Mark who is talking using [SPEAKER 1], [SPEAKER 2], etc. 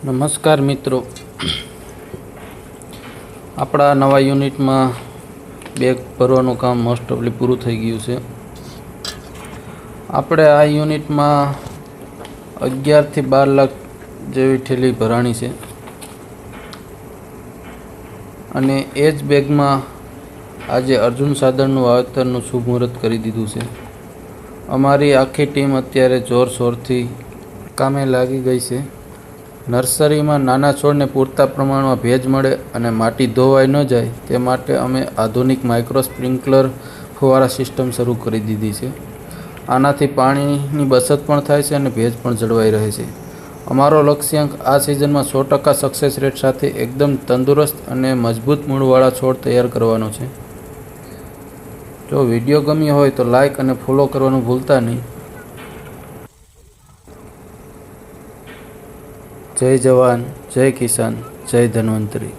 [SPEAKER 1] નમસ્કાર મિત્રો, આપણા નવા યુનિટમાં બેગ ભરવાનું કામ મોસ્ટ ઓફલી પૂરું થઈ ગયું છે. આપણે આ યુનિટમાં 11 થી 12 લાખ જેવી ઠેલી ભરાણી છે અને એ જ બેગમાં આજે અર્જુન સાદરનું વાવેતરનું શુભ મુહૂર્ત કરી દીધું છે. અમારી આખી ટીમ અત્યારે જોરશોરથી કામે લાગી ગઈ છે. નર્સરીમાં નાના છોડને પૂરતા પ્રમાણમાં ભેજ મળે અને માટી ધોવાઈ ન જાય તે માટે અમે આધુનિક માઇક્રો સ્પ્રિંકલર ફુવારા સિસ્ટમ શરૂ કરી દીધી છે. આનાથી પાણીની બચત પણ થાય છે અને ભેજ પણ જળવાઈ રહે છે. અમારો લક્ષ્યાંક આ સિઝનમાં 100% સક્સેસ રેટ સાથે એકદમ તંદુરસ્ત અને મજબૂત મૂળવાળા છોડ તૈયાર કરવાનો છે. જો વિડીયો ગમ્યો હોય તો લાઇક અને ફોલો કરવાનું ભૂલતા નહીં. જય જવાન, જય કિસાન, જય ધન્વંતરી.